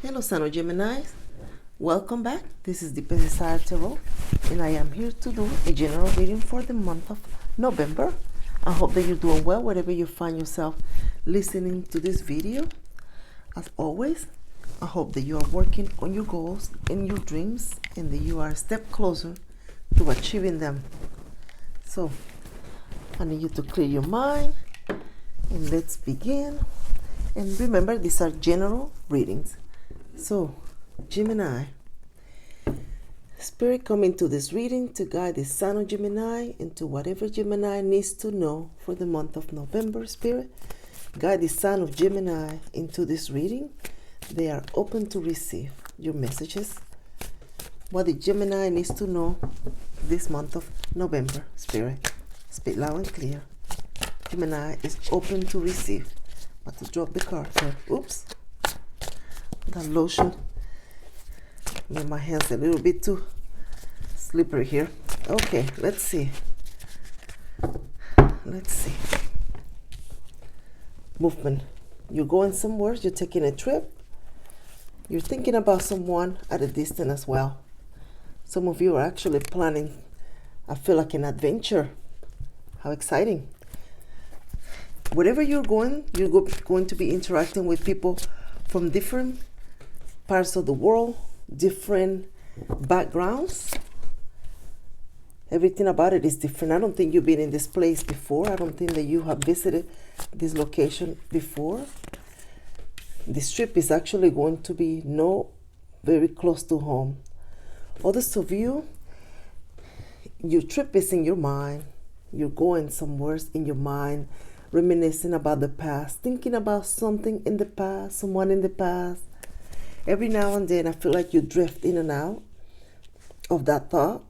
Hello, Son of Gemini. Welcome back. This is the Desire Tarot, and I am here to do a general reading for the month of November. I hope that you're doing well wherever you find yourself listening to this video. As always, I hope that you are working on your goals and your dreams, and that you are a step closer to achieving them. So, I need you to clear your mind, and let's begin. And remember, these are general readings. So, Gemini, Spirit come into this reading to guide the Son of Gemini into whatever Gemini needs to know for the month of November. Spirit, guide the Son of Gemini into this reading. They are open to receive your messages. What the Gemini needs to know this month of November. Spirit, speak loud and clear. Gemini is open to receive. About to drop the card here. Oops. That lotion made my hands a little bit too slippery here. Okay, let's see. Movement. You're going somewhere, you're taking a trip. You're thinking about someone at a distance as well. Some of you are actually planning, I feel like, an adventure. How exciting. Wherever you're going to be interacting with people from different parts of the world, different backgrounds. Everything about it is different. I don't think you've been in this place before. I don't think that you have visited this location before. This trip is actually going to be very close to home. Others of you, your trip is in your mind. You're going somewhere in your mind, reminiscing about the past, thinking about something in the past, someone in the past. Every now and then I feel like you drift in and out of that thought.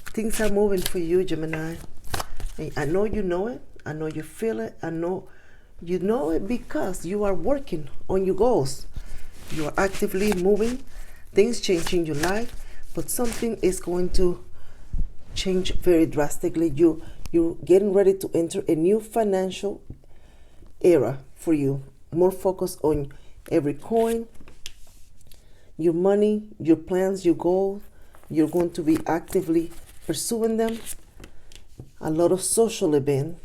Things are moving for you, Gemini. I know you know it. I know you feel it. I know you know it because you are working on your goals. You are actively moving. Things change in your life, but something is going to change very drastically. You're getting ready to enter a new financial era for you. More focus on every coin, your money, your plans, your goals. You're going to be actively pursuing them. A lot of social events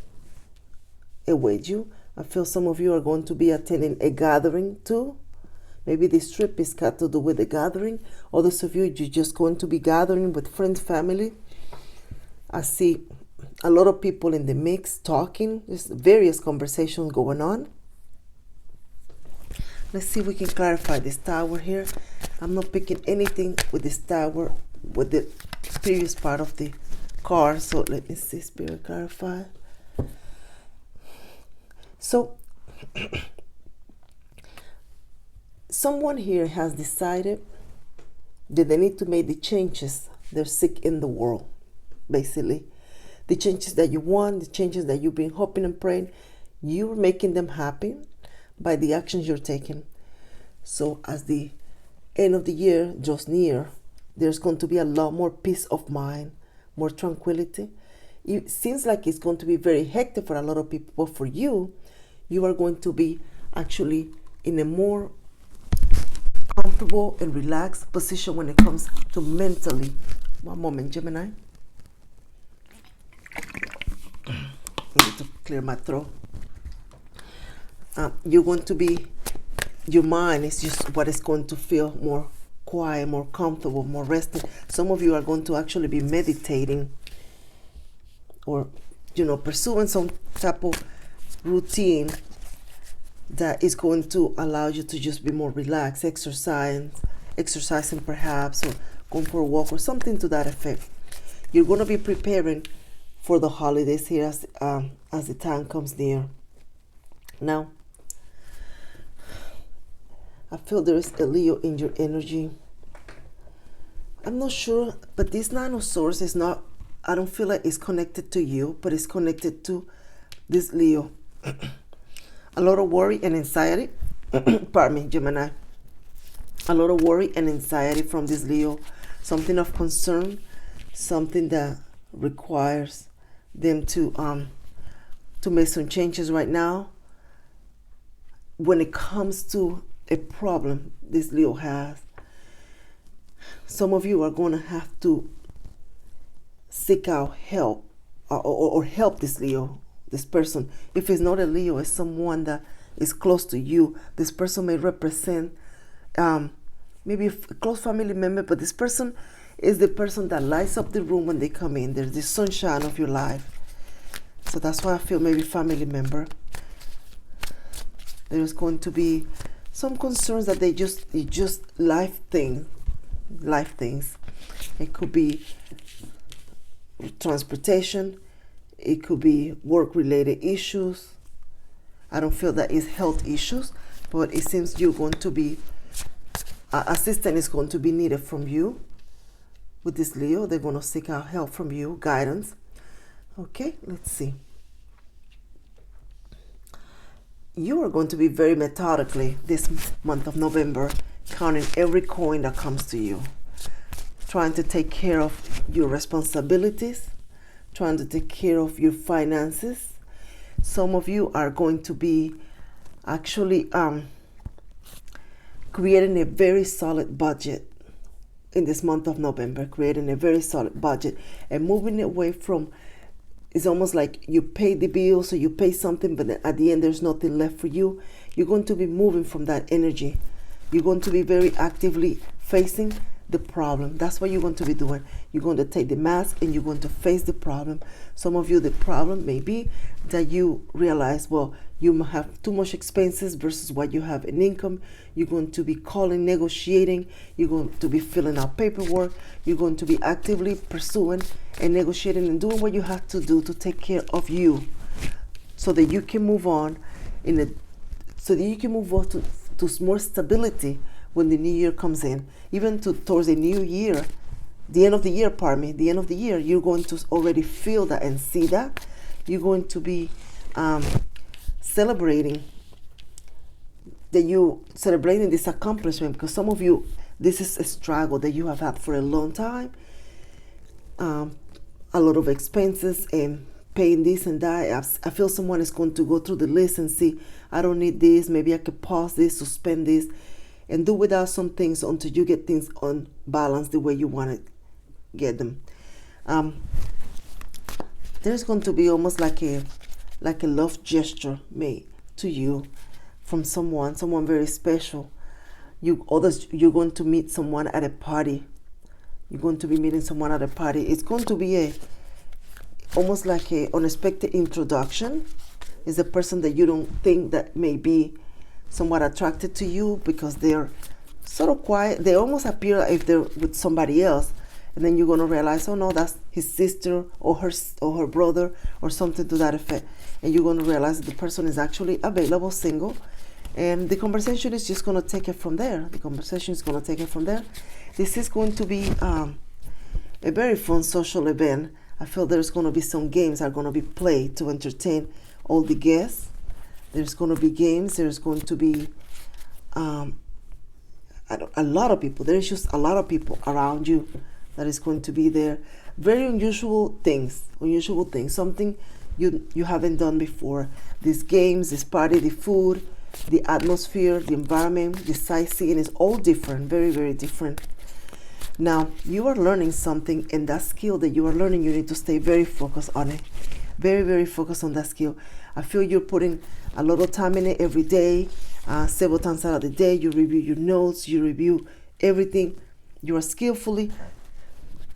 await you. I feel some of you are going to be attending a gathering too. Maybe this trip is got to do with a gathering. Others of you, you're just going to be gathering with friends, family. I see a lot of people in the mix talking. There's various conversations going on. Let's see if we can clarify this tower here. I'm not picking anything with this tower, with the previous part of the card. So let me see, Spirit, clarify. So, someone here has decided that they need to make the changes they're sick in the world, basically. The changes that you want, the changes that you've been hoping and praying, you're making them happen by the actions you're taking. So as the end of the year draws near, there's going to be a lot more peace of mind, more tranquility. It seems like it's going to be very hectic for a lot of people, but for you, you are going to be actually in a more comfortable and relaxed position when it comes to mentally. One moment, Gemini. I need to clear my throat. You're going to be, your mind is just what is going to feel more quiet, more comfortable, more rested. Some of you are going to actually be meditating or, pursuing some type of routine that is going to allow you to just be more relaxed, exercising perhaps, or going for a walk or something to that effect. You're going to be preparing for the holidays here as the time comes near. Now, I feel there is a Leo in your energy. I'm not sure, but this Nine of Swords is not, I don't feel like it's connected to you, but it's connected to this Leo. A lot of worry and anxiety. Pardon me, Gemini. A lot of worry and anxiety from this Leo. Something of concern, something that requires them to make some changes right now. when it comes to a problem this Leo has, some of you are going to have to seek out help or help this Leo, this person. If it's not a Leo, it's someone that is close to you. This person may represent maybe a close family member, but this person is the person that lights up the room when they come in. There's the sunshine of your life. So that's why I feel maybe family member. There's going to be some concerns that they just life things. It could be transportation. It could be work-related issues. I don't feel that it's health issues, but it seems you're going to be, assistance is going to be needed from you. With this Leo, they're going to seek out help from you, guidance. Okay, let's see. You are going to be very methodically this month of November, counting every coin that comes to you, trying to take care of your responsibilities, trying to take care of your finances. Some of you are going to be actually creating a very solid budget in this month of November, creating a very solid budget and moving away from, it's almost like you pay the bills or you pay something, but at the end there's nothing left for you. You're going to be moving from that energy. You're going to be very actively facing the problem. That's what you're going to be doing. You're going to take the mask and you're going to face the problem. Some of you, the problem may be that you realize, well, you have too much expenses versus what you have in income. You're going to be calling, negotiating. You're going to be filling out paperwork. You're going to be actively pursuing and negotiating and doing what you have to do to take care of you, so that you can move on so that you can move on to more stability when the new year comes in. Even towards the new year, the end of the year, you're going to already feel that and see that. You're going to be celebrating this accomplishment, because some of you, this is a struggle that you have had for a long time. A lot of expenses and paying this and that. I feel someone is going to go through the list and see, I don't need this, maybe I could pause this, suspend this, and do without some things until you get things on balance the way you want to get them. There's going to be almost like a love gesture made to you from someone very special. You're going to meet someone at a party. You're going to be meeting someone at a party. It's going to be almost like a unexpected introduction. It's a person that you don't think that may be somewhat attracted to you, because they're sort of quiet. They almost appear like if they're with somebody else, and then you're going to realize, oh no, that's his sister or her brother or something to that effect. And you're going to realize that the person is actually available, single, and the conversation is just going to take it from there. This is going to be a very fun social event. I feel there's going to be some games that are going to be played to entertain all the guests. There's going to be games. There's going to be a lot of people. There's just a lot of people around you that is going to be there. Very unusual things. Something you haven't done before. These games, this party, the food, the atmosphere, the environment, the sightseeing is all different. Very, very different. Now, you are learning something, and that skill that you are learning, you need to stay very focused on it. Very, very focused on that skill. I feel you're putting a lot of time in it every day, several times out of the day. You review your notes, you review everything. You are skillfully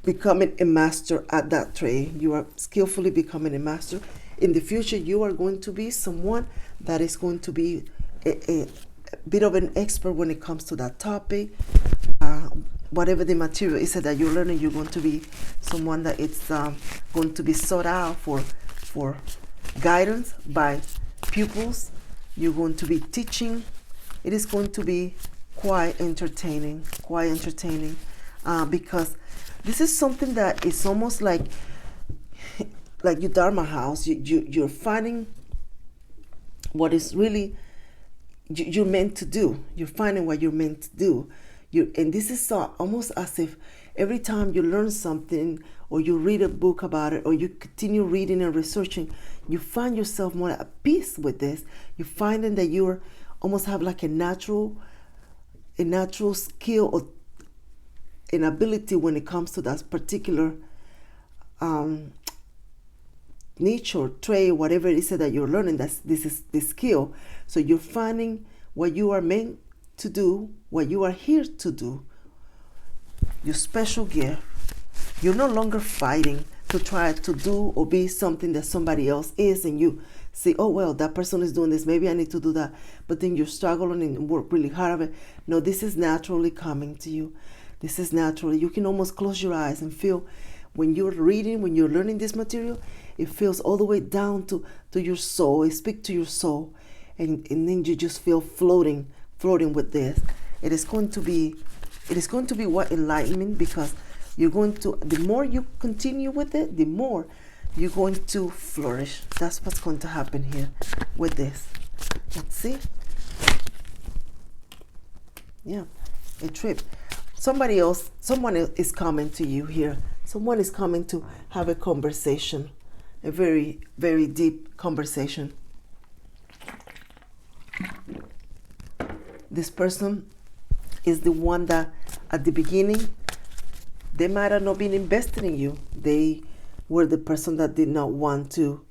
becoming a master at that trade. You are skillfully becoming a master. In the future, you are going to be someone that is going to be a bit of an expert when it comes to that topic. Whatever the material is that you're learning, you're going to be someone that it's going to be sought out for guidance by pupils. You're going to be teaching. It is going to be quite entertaining, because this is something that is almost like your Dharma house. You're finding what is really you're meant to do. You're finding what you're meant to do. And this is almost as if every time you learn something or you read a book about it or you continue reading and researching, you find yourself more at peace with this. You're finding that you're almost have like a natural skill or an ability when it comes to that particular niche or trait, whatever it is that you're learning. This is the skill. So you're finding what you are meant to do, what you are here to do, your special gift. You're no longer fighting to try to do or be something that somebody else is, and you say, oh, well, that person is doing this, maybe I need to do that. But then you're struggling and work really hard of it. No, this is naturally coming to you. This is naturally. You can almost close your eyes and feel when you're reading, when you're learning this material, it feels all the way down to your soul. It speaks to your soul. And then you just feel floating with this. It is going to be what enlightenment, because you're going to, the more you continue with it, the more you're going to flourish. That's what's going to happen here with this. Let's see. Yeah, a trip. Someone is coming to you here. Someone is coming to have a conversation, a very, very deep conversation. This person is the one that at the beginning, they might have not been invested in you. They were the person that did not want to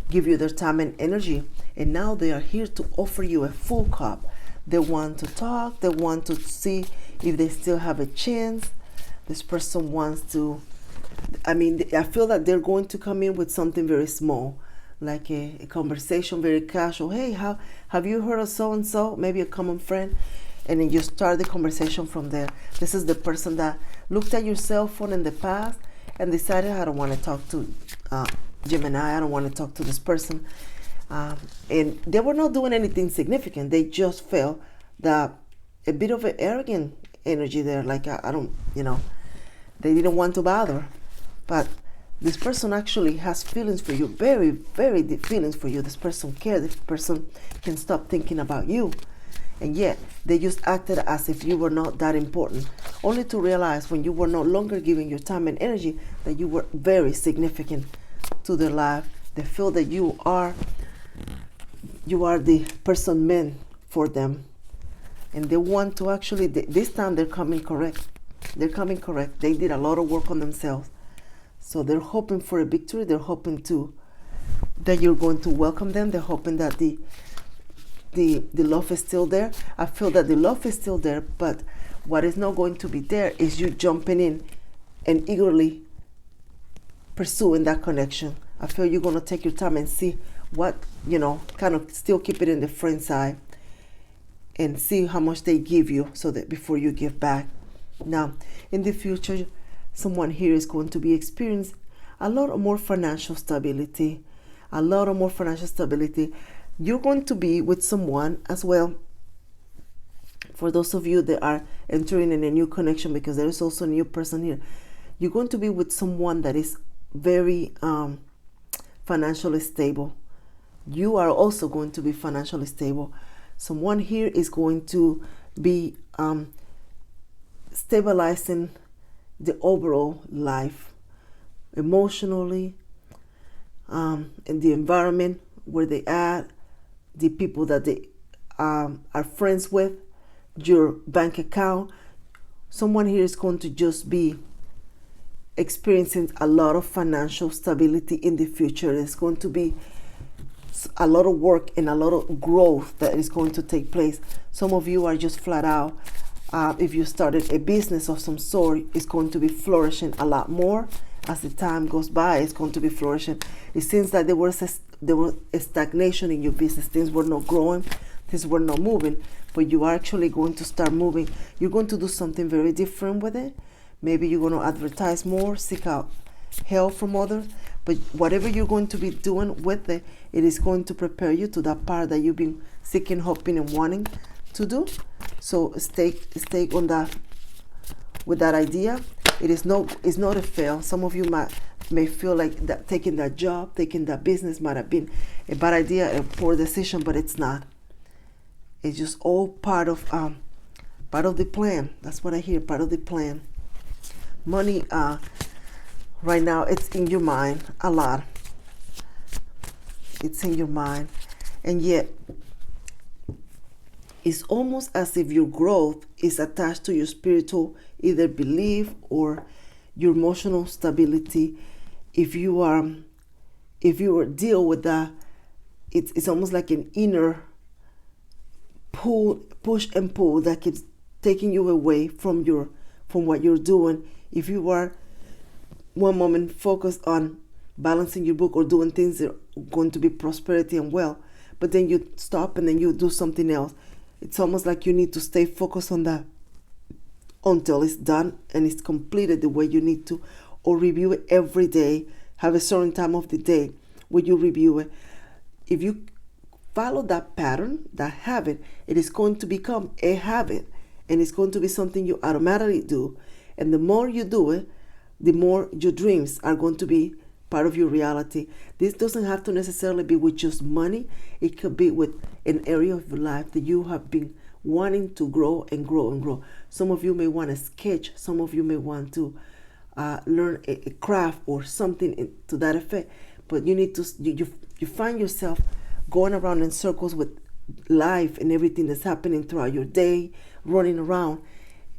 give you their time and energy. And now they are here to offer you a full cup. They want to talk. They want to see if they still have a chance. This person wants to, I feel that they're going to come in with something very small, like a conversation, very casual. Hey, have you heard of so-and-so? Maybe a common friend. And then you start the conversation from there. This is the person that looked at your cell phone in the past and decided, I don't want to talk to Gemini. I don't want to talk to this person. And they were not doing anything significant. They just felt that a bit of an arrogant energy there. Like, I don't, they didn't want to bother. But this person actually has feelings for you, very, very deep feelings for you. This person cares. This person can stop thinking about you. And yet, they just acted as if you were not that important, only to realize when you were no longer giving your time and energy that you were very significant to their life. They feel that you are the person meant for them. And they want to actually, this time they're coming correct. They're coming correct. They did a lot of work on themselves. So they're hoping for a victory. They're hoping that you're going to welcome them. They're hoping that the love is still there. I feel that the love is still there, but what is not going to be there is you jumping in and eagerly pursuing that connection. I feel you're going to take your time and see what, kind of still keep it in the friend side and see how much they give you so that before you give back. Now, in the future, someone here is going to be experiencing a lot more financial stability, You're going to be with someone as well. For those of you that are entering in a new connection, because there is also a new person here, you're going to be with someone that is very financially stable. You are also going to be financially stable. Someone here is going to be stabilizing the overall life, emotionally, in the environment where they are, the people that they are friends with, your bank account. Someone here is going to just be experiencing a lot of financial stability in the future. There's going to be a lot of work and a lot of growth that is going to take place. Some of you are just flat out, if you started a business of some sort, it's going to be flourishing a lot more. As the time goes by, it's going to be flourishing. It seems like there was a stagnation in your business. Things were not growing, things were not moving, but you are actually going to start moving. You're going to do something very different with it. Maybe you're going to advertise more, seek out help from others, but whatever you're going to be doing with it, it is going to prepare you to that part that you've been seeking, hoping, and wanting to do. So stay on that, with that idea. It's not a fail. Some of you may feel like that taking that job, taking that business might have been a bad idea, a poor decision, but it's not. It's just all part of the plan. That's what I hear, part of the plan. Money, right now, it's in your mind a lot. It's in your mind, and yet it's almost as if your growth is attached to your spiritual either belief or your emotional stability. If you deal with that, it's almost like an inner push and pull that keeps taking you away from what you're doing. If you are one moment focused on balancing your book or doing things that are going to be prosperity and wealth, but then you stop and then you do something else, it's almost like you need to stay focused on that until it's done and it's completed the way you need to, or review it every day. Have a certain time of the day where you review it. If you follow that pattern, that habit, it is going to become a habit, and it's going to be something you automatically do. And the more you do it, the more your dreams are going to be part of your reality. This doesn't have to necessarily be with just money. It could be with an area of your life that you have been wanting to grow and grow and grow. Some of you may want to sketch. Some of you may want to learn a craft or something to that effect. But you need to, you find yourself going around in circles with life and everything that's happening throughout your day, running around,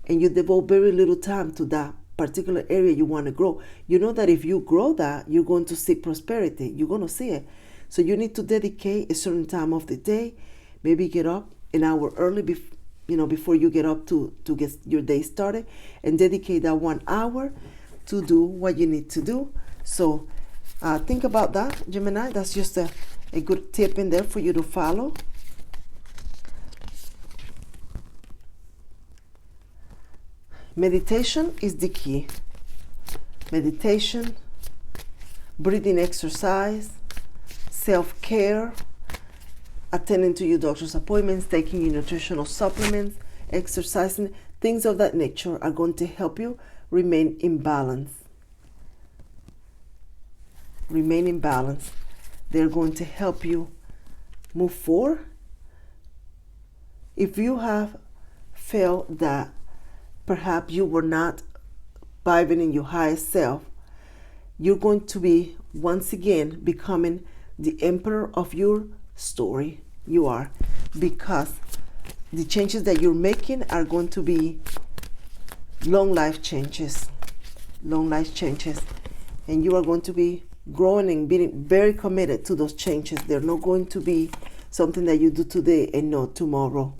and you devote very little time to that particular area you want to grow. You know that if you grow that, you're going to see prosperity. You're going to see it. So you need to dedicate a certain time of the day. Maybe get up an hour early, before you get up to get your day started, and dedicate that 1 hour to do what you need to do. So think about that, Gemini. That's just a good tip in there for you to follow. Meditation is the key. Meditation, breathing exercise, self-care, attending to your doctor's appointments, taking your nutritional supplements, exercising, things of that nature are going to help you remain in balance. Remain in balance. They're going to help you move forward. If you have felt that perhaps you were not vibing in your highest self, you're going to be once again becoming the emperor of your story. You are, because the changes that you're making are going to be long life changes, and you are going to be growing and being very committed to those changes. They're not going to be something that you do today and not tomorrow.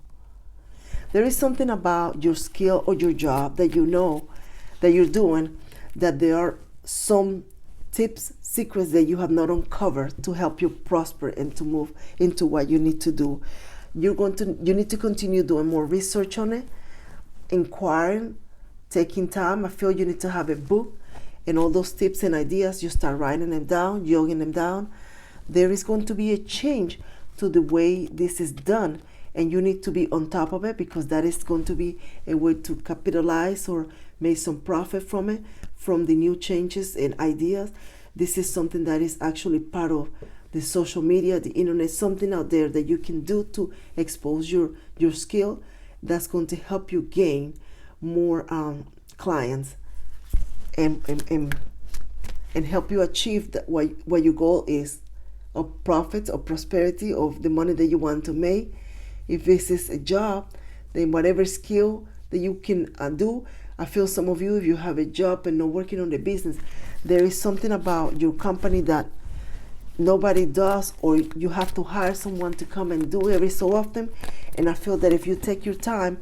There is something about your skill or your job that you know that you're doing, that there are some tips, secrets that you have not uncovered to help you prosper and to move into what you need to do. You need to continue doing more research on it, inquiring, taking time. I feel you need to have a book and all those tips and ideas. You start writing them down, jogging them down. There is going to be a change to the way this is done, and you need to be on top of it, because that is going to be a way to capitalize or make some profit from it, from the new changes and ideas. This is something that is actually part of the social media, the internet, something out there that you can do to expose your skill. That's going to help you gain more clients and help you achieve what your goal is, of profits, of prosperity, of the money that you want to make. If this is a job, then whatever skill that you can do. I feel some of you, if you have a job and not working on the business, there is something about your company that nobody does, or you have to hire someone to come and do every so often. And I feel that if you take your time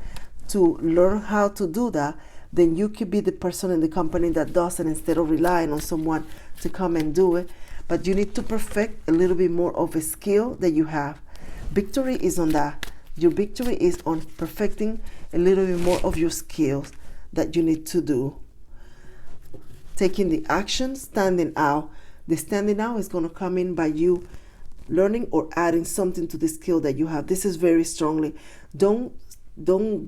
to learn how to do that, then you could be the person in the company that does it, instead of relying on someone to come and do it. But you need to perfect a little bit more of a skill that you have. Victory is on that. Your victory is on perfecting a little bit more of your skills that you need to do. Taking the action, standing out. The standing out is going to come in by you learning or adding something to the skill that you have. This is very strongly. Don't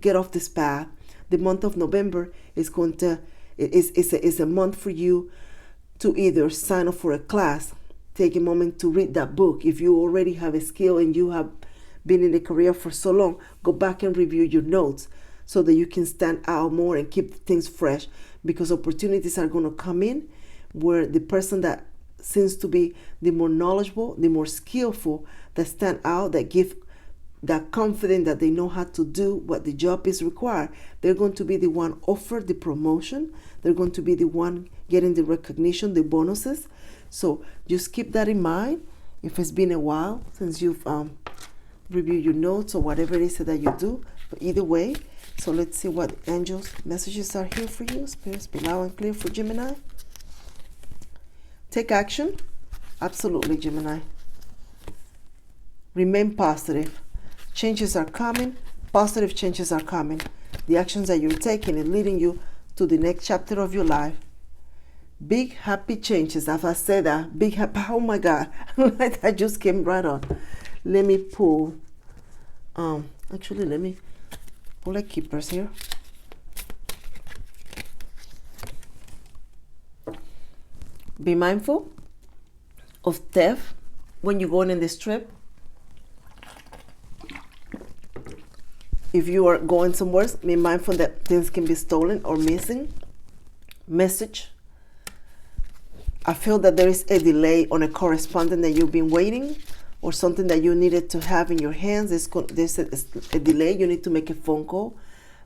get off this path. The month of November is a month for you to either sign up for a class, take a moment to read that book. If you already have a skill and you have been in a career for so long, go back and review your notes so that you can stand out more and keep things fresh, because opportunities are going to come in where the person that seems to be the more knowledgeable, the more skillful, that stand out, that give that confident that they know how to do what the job is required. They're going to be the one offered the promotion. They're going to be the one getting the recognition, the bonuses. So just keep that in mind. If it's been a while since you've reviewed your notes or whatever it is that you do, but either way. So let's see what angels' messages are here for you. Spirits, be loud and clear for Gemini. Take action. Absolutely, Gemini. Remain positive. Changes are coming. Positive changes are coming. The actions that you're taking is leading you to the next chapter of your life. Big happy changes. As I said that, big happy. Oh my God, that just came right on. Let me pull. Actually, let me pull a keepers here. Be mindful of theft when you're going in this trip. If you are going somewhere, be mindful that things can be stolen or missing. Message. I feel that there is a delay on a correspondence that you've been waiting, or something that you needed to have in your hands. There's a delay. You need to make a phone call.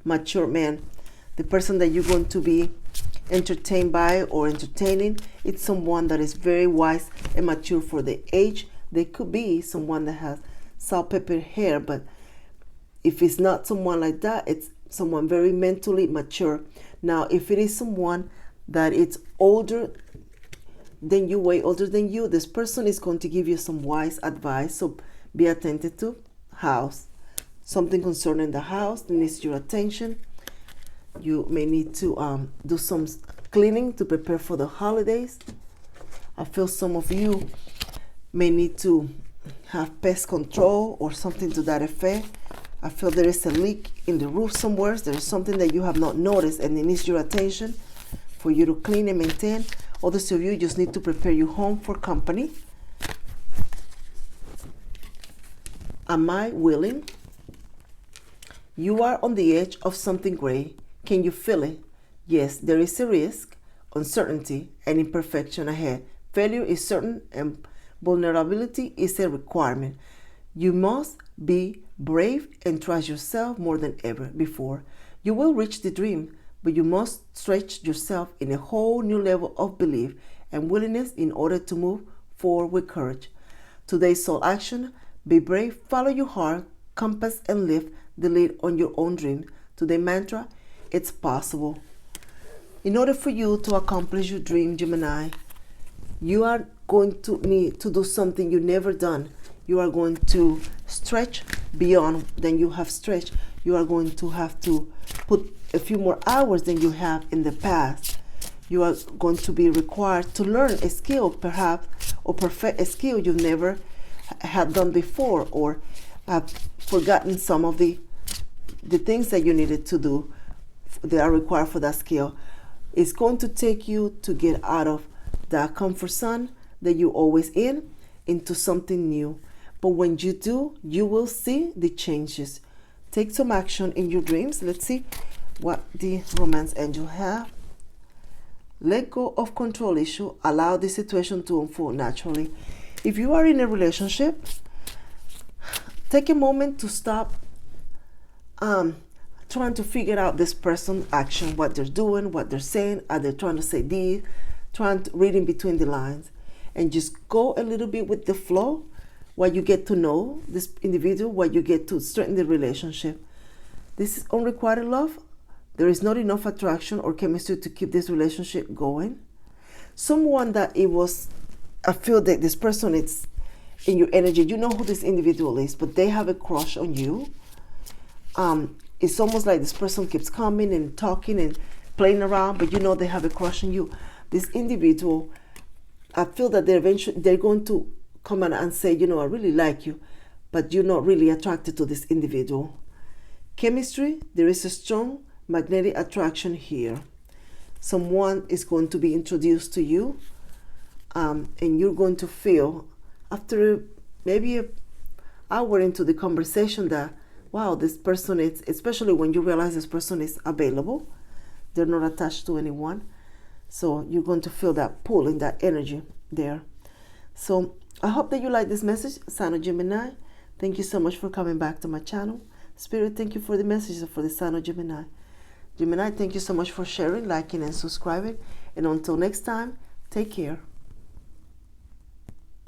Mature man. The person that you're going to be entertained by or entertaining, it's someone that is very wise and mature for the age. They could be someone that has salt pepper hair, but if it's not someone like that, it's someone very mentally mature. Now, if it is someone that is older than you, way older than you, this person is going to give you some wise advice. So be attentive to house. Something concerning the house needs your attention. You may need to do some cleaning to prepare for the holidays. I feel some of you may need to have pest control or something to that effect. I feel there is a leak in the roof somewhere. There is something that you have not noticed and it needs your attention for you to clean and maintain. Others of you just need to prepare your home for company. Am I willing? You are on the edge of something great. Can you feel it? Yes, there is a risk, uncertainty, and imperfection ahead. Failure is certain and vulnerability is a requirement. You must be brave and trust yourself more than ever before. You will reach the dream, but you must stretch yourself in a whole new level of belief and willingness in order to move forward with courage. Today's soul action: be brave, follow your heart, compass, and lift the lead on your own dream. Today mantra: it's possible. In order for you to accomplish your dream, Gemini, you are going to need to do something you've never done. You are going to stretch beyond than you have stretched. You are going to have to put a few more hours than you have in the past. You are going to be required to learn a skill, perhaps, or perfect a skill you've never had done before, or have forgotten some of the things that you needed to do that are required for that skill. It's going to take you to get out of that comfort zone that you're always in into something new. But when you do, you will see the changes. Take some action in your dreams. Let's see what the romance angel have. Let go of control issue. Allow the situation to unfold naturally. If you are in a relationship, take a moment to stop trying to figure out this person's action, what they're doing, what they're saying. Are they trying to say this? Reading between the lines. And just go a little bit with the flow while you get to know this individual, while you get to strengthen the relationship. This is unrequited love. There is not enough attraction or chemistry to keep this relationship going. Someone that I feel that this person is in your energy. You know who this individual is, but they have a crush on you. It's almost like this person keeps coming and talking and playing around, but you know they have a crush on you. This individual, I feel that they're going to come out and say, I really like you, but you're not really attracted to this individual. Chemistry, there is a strong magnetic attraction here. Someone is going to be introduced to you, and you're going to feel after maybe an hour into the conversation that, wow, this person is, especially when you realize this person is available, they're not attached to anyone. So you're going to feel that pull and that energy there. So I hope that you like this message, sign of Gemini. Thank you so much for coming back to my channel. Spirit, thank you for the messages for the sign of Gemini. Gemini, thank you so much for sharing, liking, and subscribing. And until next time, take care.